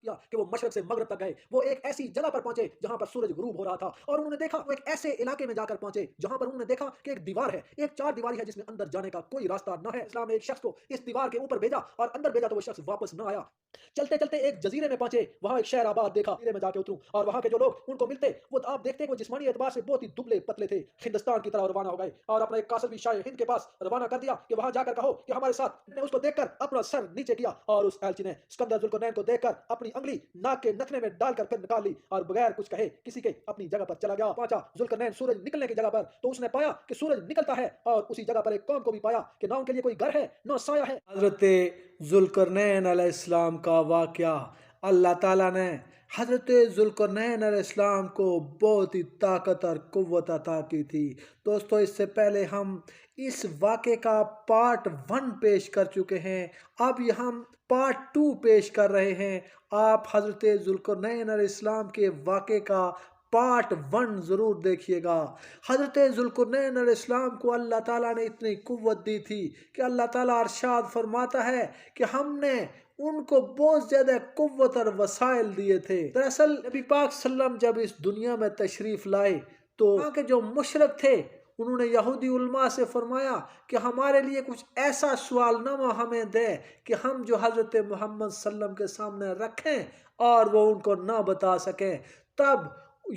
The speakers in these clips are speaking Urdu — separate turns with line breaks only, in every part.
کیا کہ وہ مشرق سے مغرب تک گئے. وہ ایک ایسی جگہ پر پہنچے جہاں پر سورج غروب ہو رہا تھا، اور انہوں نے دیکھا وہ ایک ایسے علاقے میں جا کر پہنچے جہاں پر انہوں نے دیکھا کہ ایک دیوار ہے، ایک چار دیواری ہے جس میں اندر جانے کا کوئی راستہ نہ ہے. اسلام نے ایک شخص کو اس دیوار کے اوپر بھیجا اور اندر بھیجا تو وہ شخص واپس نہ آیا. چلتے چلتے ایک جزیرے میں پہنچے، وہاں ایک شہر آباد دیکھا. جزیرے میں جا کے اتروں اور وہاں کے جو لوگ ان کو ملتے وہ آپ دیکھتے کہ وہ جسمانی اعتبار سے بہت ہی دبلے پتلے تھے. ہندوستان کی طرف روانہ ہو گئے اور اپنا ایک قاصد بھی شاہ ہند کے پاس روانہ کر دیا کہ وہاں جا کر کہو کہ ہمارے ساتھ. نے اس کو دیکھ کر اپنا سر نیچے کیا اور اس ایلچی نے اسکندر ذوالقرنین کو دیکھ کر اپنی انگلی ناک کے نتنے میں ڈال کر پھر نکال لی اور بغیر کچھ کہے کسی کے اپنی جگہ پر چلا گیا. پہنچا ذوالقرنین سورج نکلنے کی جگہ پر تو اس نے پایا کہ سورج نکلتا ہے، اور اسی جگہ پر ایک قوم کو بھی پایا کہ نہ ان کے لیے کوئی گھر ہے نہ سایہ ہے. حضرت ذوالقرنین علیہ السلام کا واقعہ. اللہ تعالیٰ نے حضرت ذوالقرنین علیہ السلام کو بہت ہی طاقت اور قوت عطا کی تھی. دوستو اس سے پہلے ہم اس واقعے کا پارٹ 1 پیش کر چکے ہیں، اب ہم پارٹ 2 پیش کر رہے ہیں. آپ حضرت ذوالقرنین علیہ السلام کے واقعے کا پارٹ 1 ضرور دیکھیے گا. حضرت ذوالقرنین علیہ السلام کو اللہ تعالیٰ نے اتنی قوت دی تھی کہ اللہ تعالیٰ ارشاد فرماتا ہے کہ ہم نے ان کو بہت زیادہ قوت اور وسائل دیے تھے. دراصل نبی پاک صلی اللہ علیہ وسلم جب اس دنیا میں تشریف لائے تو وہاں کے جو مشرک تھے انہوں نے یہودی علماء سے فرمایا کہ ہمارے لیے کچھ ایسا سوال نامہ ہمیں دے کہ ہم جو حضرت محمد صلی اللہ علیہ وسلم کے سامنے رکھیں اور وہ ان کو نہ بتا سکیں. تب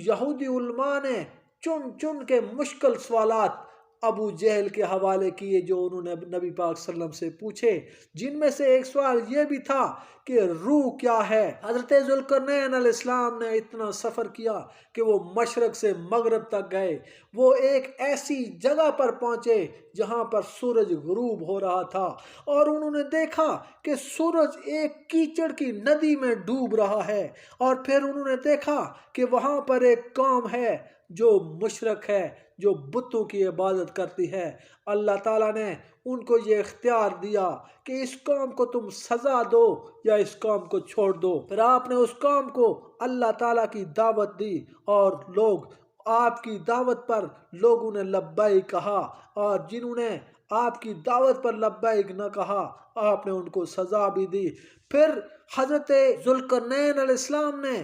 یہودی علماء نے چن چن کے مشکل سوالات ابو جہل کے حوالے کیے جو انہوں نے نبی پاک صلی اللہ علیہ وسلم سے پوچھے، جن میں سے ایک سوال یہ بھی تھا کہ روح کیا ہے. حضرت ذوالقرنین علیہ السلام نے اتنا سفر کیا کہ وہ مشرق سے مغرب تک گئے. وہ ایک ایسی جگہ پر پہنچے جہاں پر سورج غروب ہو رہا تھا، اور انہوں نے دیکھا کہ سورج ایک کیچڑ کی ندی میں ڈوب رہا ہے. اور پھر انہوں نے دیکھا کہ وہاں پر ایک قوم ہے جو مشرک ہے، جو بتوں کی عبادت کرتی ہے. اللہ تعالیٰ نے ان کو یہ اختیار دیا کہ اس قوم کو تم سزا دو یا اس قوم کو چھوڑ دو. پھر آپ نے اس قوم کو اللہ تعالیٰ کی دعوت دی، اور لوگ آپ کی دعوت پر لوگوں نے لبیک کہا، اور جنہوں نے آپ کی دعوت پر لبیک نہ کہا آپ نے ان کو سزا بھی دی. پھر حضرت ذوالقرنین علیہ السلام نے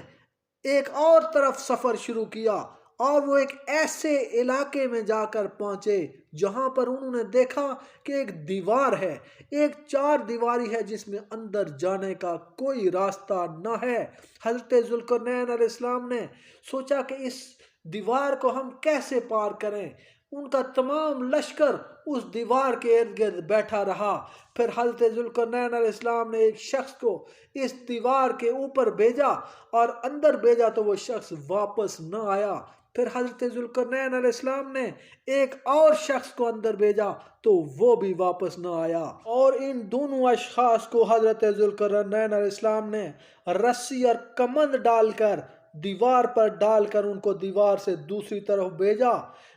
ایک اور طرف سفر شروع کیا، اور وہ ایک ایسے علاقے میں جا کر پہنچے جہاں پر انہوں نے دیکھا کہ ایک دیوار ہے، ایک چار دیواری ہے جس میں اندر جانے کا کوئی راستہ نہ ہے. حضرت ذوالقرنین علیہ السلام نے سوچا کہ اس دیوار کو ہم کیسے پار کریں. ان کا تمام لشکر اس دیوار کے ارد گرد بیٹھا رہا. پھر حضرت ذوالقرنین علیہ السلام نے ایک شخص کو اس دیوار کے اوپر بھیجا اور اندر بھیجا تو وہ شخص واپس نہ آیا. پھر حضرت ذوالقرنین علیہ السلام نے ایک اور شخص کو اندر بھیجا تو وہ بھی واپس نہ آیا. اور ان دونوں اشخاص کو حضرت ذوالقرنین علیہ السلام نے رسی اور کمند ڈال کر دیوار پر ڈال کر ان کو دیوار سے دوسری طرف بھیجا،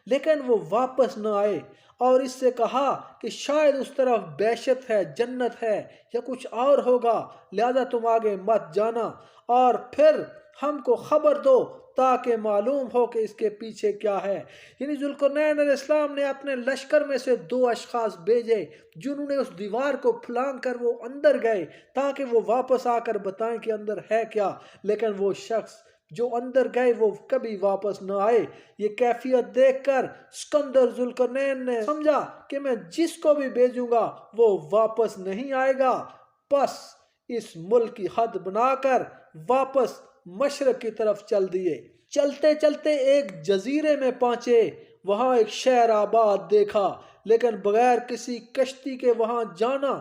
لیکن وہ واپس نہ آئے. اور اس سے کہا کہ شاید اس طرف بہشت ہے، جنت ہے یا کچھ اور ہوگا، لہذا تم آگے مت جانا، اور پھر ہم کو خبر دو تاکہ معلوم ہو کہ اس کے پیچھے کیا ہے. یعنی ذوالقرنین علیہ السلام نے اپنے لشکر میں سے 2 اشخاص بھیجے جنہوں نے اس دیوار کو پھلانگ کر وہ اندر گئے تاکہ وہ واپس آ کر بتائیں کہ اندر ہے کیا. لیکن وہ شخص جو اندر گئے وہ کبھی واپس نہ آئے. یہ کیفیت دیکھ کر اسکندر ذوالقرنین نے سمجھا کہ میں جس کو بھی بھیجوں گا وہ واپس نہیں آئے گا. بس اس ملک کی حد بنا کر واپس مشرق کی طرف چل دیے. چلتے چلتے ایک جزیرے میں پہنچے، وہاں ایک شہر آباد دیکھا، لیکن بغیر کسی کشتی کے وہاں جانا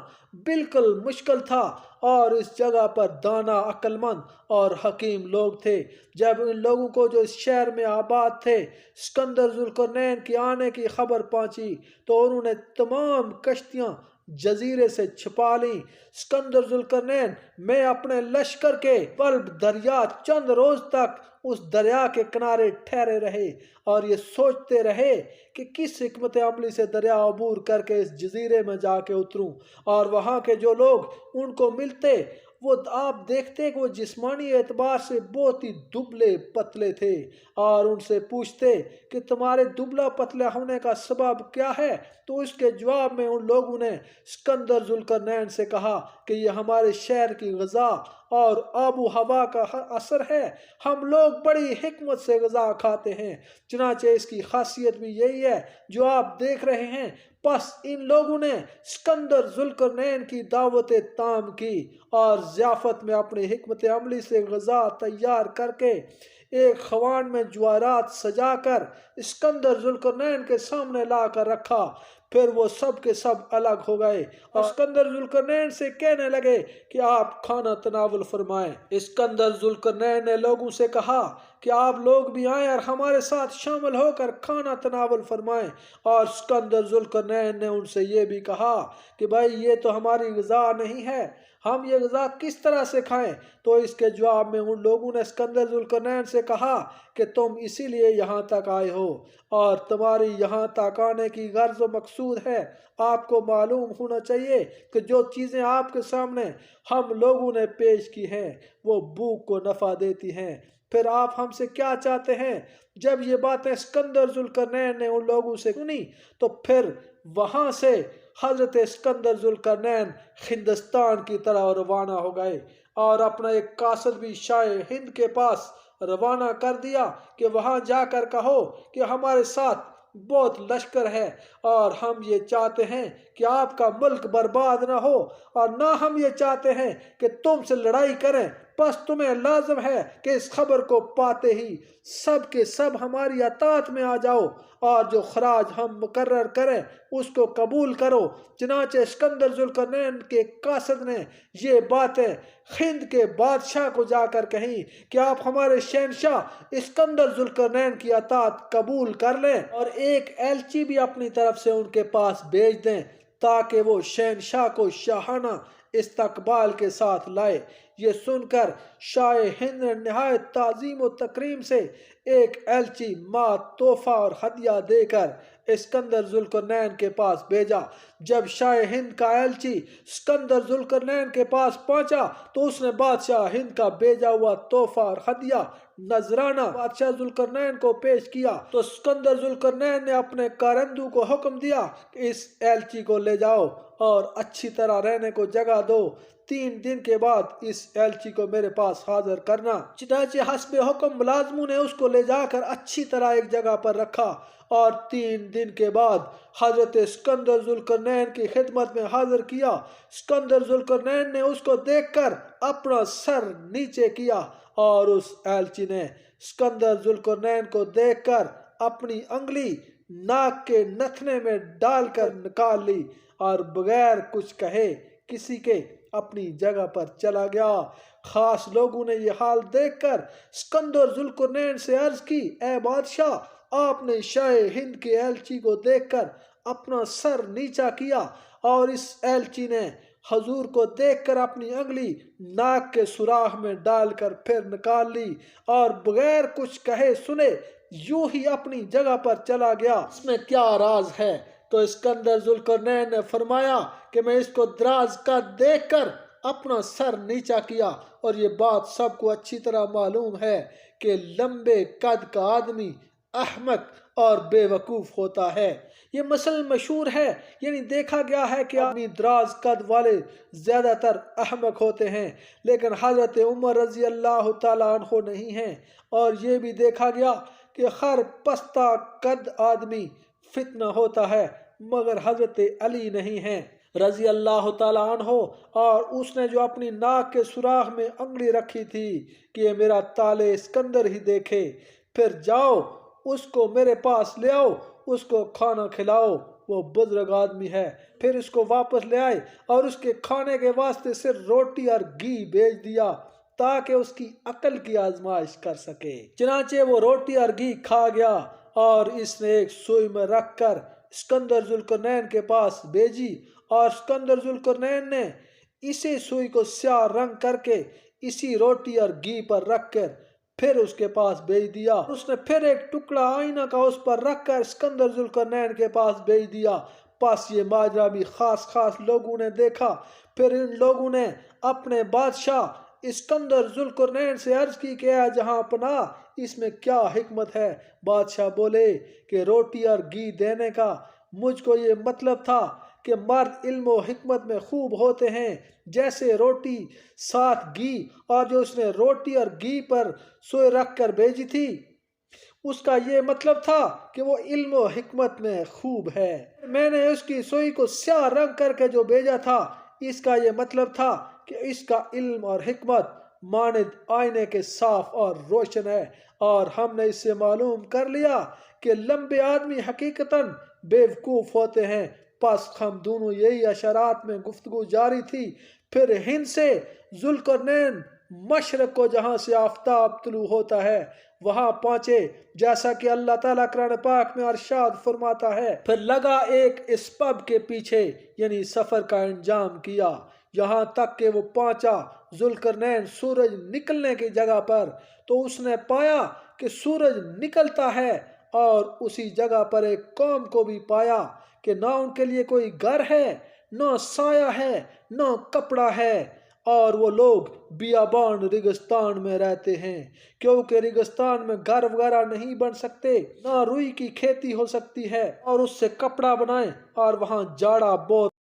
بالکل مشکل تھا. اور اس جگہ پر دانا، عقل مند اور حکیم لوگ تھے. جب ان لوگوں کو جو اس شہر میں آباد تھے اسکندر ذوالقرنین کے آنے کی خبر پہنچی تو انہوں نے تمام کشتیاں جزیرے سے چھپا لیں. اسکندر ذوالقرنین میں اپنے لشکر کے بلب دریا چند روز تک اس دریا کے کنارے ٹھہرے رہے اور یہ سوچتے رہے کہ کس حکمت عملی سے دریا عبور کر کے اس جزیرے میں جا کے اتروں. اور وہاں کے جو لوگ ان کو ملتے وہ آپ دیکھتے کہ وہ جسمانی اعتبار سے بہت ہی دبلے پتلے تھے، اور ان سے پوچھتے کہ تمہارے دبلا پتلا ہونے کا سبب کیا ہے. تو اس کے جواب میں ان لوگوں نے اسکندر ذوالقرنین سے کہا
کہ یہ ہمارے شہر کی غذا اور آب و ہوا کا اثر ہے، ہم لوگ بڑی حکمت سے غذا کھاتے ہیں، چنانچہ اس کی خاصیت بھی یہی ہے جو آپ دیکھ رہے ہیں۔ پس ان لوگوں نے سکندر ذوالقرنین کی دعوت تام کی اور ضیافت میں اپنی حکمت عملی سے غذا تیار کر کے ایک خوان میں جوارات سجا کر اسکندر ذوالقرنین کے سامنے لا کر رکھا۔ پھر وہ سب کے سب الگ ہو گئے اور اسکندر ذوالقرنین سے کہنے لگے کہ آپ کھانا تناول فرمائیں۔ اسکندر ذوالقرنین نے لوگوں سے کہا کہ آپ لوگ بھی آئیں اور ہمارے ساتھ شامل ہو کر کھانا تناول فرمائیں، اور اسکندر ذوالقرنین نے ان سے یہ بھی کہا کہ بھائی یہ تو ہماری غذا نہیں ہے، ہم یہ غذا کس طرح سے کھائیں؟ تو اس کے جواب میں ان لوگوں نے اسکندر ذوالقرنین سے کہا کہ تم اسی لیے یہاں تک آئے ہو اور تمہاری یہاں تک آنے کی غرض و مقصود ہے۔ آپ کو معلوم ہونا چاہیے کہ جو چیزیں آپ کے سامنے ہم لوگوں نے پیش کی ہیں وہ بھوک کو نفع دیتی ہیں، پھر آپ ہم سے کیا چاہتے ہیں؟ جب یہ باتیں اسکندر ذوالقرنین نے ان لوگوں سے سنی تو پھر وہاں سے حضرت اسکندر ذوالقرنین ہندوستان کی طرح روانہ ہو گئے اور اپنا ایک قاصد بھی شاہ ہند کے پاس روانہ کر دیا کہ وہاں جا کر کہو کہ ہمارے ساتھ بہت لشکر ہے اور ہم یہ چاہتے ہیں کہ آپ کا ملک برباد نہ ہو، اور نہ ہم یہ چاہتے ہیں کہ تم سے لڑائی کریں، بس تمہیں لازم ہے کہ اس خبر کو پاتے ہی سب کے سب ہماری اطاعت میں آ جاؤ اور جو خراج ہم مقرر کریں اس کو قبول کرو۔ چنانچہ اسکندر ذوالقرنین کے قاصد نے یہ باتیں ہند کے بادشاہ کو جا کر کہیں کہ آپ ہمارے شہنشاہ اسکندر ذوالقرنین کی اطاعت قبول کر لیں اور ایک ایلچی بھی اپنی طرف سے ان کے پاس بھیج دیں تاکہ وہ شہنشاہ کو شاہانہ استقبال کے ساتھ لائے۔ یہ سن کر شاہ ہند نے نہایت تعظیم و تکریم سے ایک ایلچی مال تحفہ اور ہدیہ دے کر اسکندر ذوالقرنین کے پاس بھیجا۔ جب شاہ ہند کا ایلچی اسکندر ذوالقرنین کے پاس پہنچا تو اس نے بادشاہ ہند کا بھیجا ہوا تحفہ اور ہدیہ نذرانہ بادشاہ ذوالقرنین کو پیش کیا۔ تو اسکندر ذوالقرنین نے اپنے کارندوں کو حکم دیا کہ اس ایلچی کو لے جاؤ اور اچھی طرح رہنے کو جگہ دو، 3 دن کے بعد اس ایلچی کو میرے پاس حاضر کرنا۔ چنانچہ حسب حکم ملازموں نے اس کو لے جا کر اچھی طرح ایک جگہ پر رکھا اور 3 دن کے بعد حضرت اسکندر ذوالقرنین کی خدمت میں حاضر کیا۔ اسکندر ذوالقرنین نے اس کو دیکھ کر اپنا سر نیچے کیا اور اس ایلچی نے اسکندر ذوالقرنین کو دیکھ کر اپنی انگلی ناک کے نتھنے میں ڈال کر نکال لی اور بغیر کچھ کہے کسی کے اپنی جگہ پر چلا گیا۔ خاص لوگوں نے یہ حال دیکھ کر اسکندر ذوالقرنین سے عرض کی، اے بادشاہ، آپ نے شاہ ہند کے ایلچی کو دیکھ کر اپنا سر نیچا کیا اور اس ایلچی نے حضور کو دیکھ کر اپنی انگلی ناک کے سوراخ میں ڈال کر پھر نکال لی اور بغیر کچھ کہے سنے یوں ہی اپنی جگہ پر چلا گیا، اس میں کیا راز ہے؟ تو اسکندر ذوالقرنین نے فرمایا کہ میں اس کو دراز کا دیکھ کر اپنا سر نیچا کیا، اور یہ بات سب کو اچھی طرح معلوم ہے کہ لمبے قد کا آدمی احمق اور بے وقوف ہوتا ہے۔ یہ مثل مشہور ہے، یعنی دیکھا گیا ہے کہ آدمی دراز قد والے زیادہ تر احمق ہوتے ہیں، لیکن حضرت عمر رضی اللہ تعالیٰ عنہ نہیں ہیں، اور یہ بھی دیکھا گیا کہ ہر پستہ قد آدمی فتنہ ہوتا ہے، مگر حضرت علی نہیں ہیں رضی اللہ تعالیٰ عنہ، اور اس نے جو اپنی ناک کے سوراخ میں انگلی رکھی تھی کہ یہ میرا طالع اسکندر ہی دیکھے، پھر جاؤ اس کو میرے پاس لے آؤ، اس کو کھانا کھلاؤ، وہ بزرگ آدمی ہے۔ پھر اس کو واپس لے آئے اور اس کے کھانے کے واسطے صرف روٹی اور گھی بھیج دیا تاکہ اس کی عقل کی آزمائش کر سکے۔ چنانچہ وہ روٹی اور گھی کھا گیا اور اس نے ایک سوئی میں رکھ کر اسکندر ذوالقرنین کے پاس بھیجی، اور اسکندر ذوالقرنین نے اسی سوئی کو سیاہ رنگ کر کے اسی روٹی اور گھی پر رکھ کر پھر اس کے پاس بھیج دیا۔ اس نے پھر ایک ٹکڑا آئینہ کا اس پر رکھ کر اسکندر ذوالقرنین کے پاس بھیج دیا۔ پس یہ ماجرا بھی خاص لوگوں نے دیکھا۔ پھر ان لوگوں نے اپنے بادشاہ اسکندر ذوالقرنین سے عرض کی کہ اے جہاں پناہ، اس میں کیا حکمت ہے؟ بادشاہ بولے کہ روٹی اور گھی دینے کا مجھ کو یہ مطلب تھا کہ مرد علم و حکمت میں خوب ہوتے ہیں جیسے روٹی ساتھ گھی، اور جو اس نے روٹی اور گھی پر سوئی رکھ کر بھیجی تھی اس کا یہ مطلب تھا کہ وہ علم و حکمت میں خوب ہے۔ میں نے اس کی سوئی کو سیاہ رنگ کر کے جو بھیجا تھا اس کا یہ مطلب تھا کہ اس کا علم اور حکمت مانند آئینے کے صاف اور روشن ہے، اور ہم نے اس سے معلوم کر لیا کہ لمبے آدمی حقیقتاً بیوقوف ہوتے ہیں۔ پس ہم دونوں یہی اشارات میں گفتگو جاری تھی، پھر ہند سے ذوالقرنین مشرق کو جہاں سے آفتاب طلوع ہوتا ہے وہاں پہنچے، جیسا کہ اللہ تعالیٰ قرآن پاک میں ارشاد فرماتا ہے، پھر لگا ایک اسباب کے پیچھے، یعنی سفر کا انجام کیا یہاں تک کہ وہ پہنچا ذوالقرنین سورج نکلنے کی جگہ پر، تو اس نے پایا کہ سورج نکلتا ہے، اور اسی جگہ پر ایک قوم کو بھی پایا کہ نہ ان کے لیے کوئی گھر ہے، نہ سایہ ہے، نہ کپڑا ہے، اور وہ لوگ بیابان ریگستان میں رہتے ہیں، کیونکہ ریگستان میں گھر وغیرہ نہیں بن سکتے، نہ روئی کی کھیتی ہو سکتی ہے اور اس سے کپڑا بنائیں، اور وہاں جاڑا بہت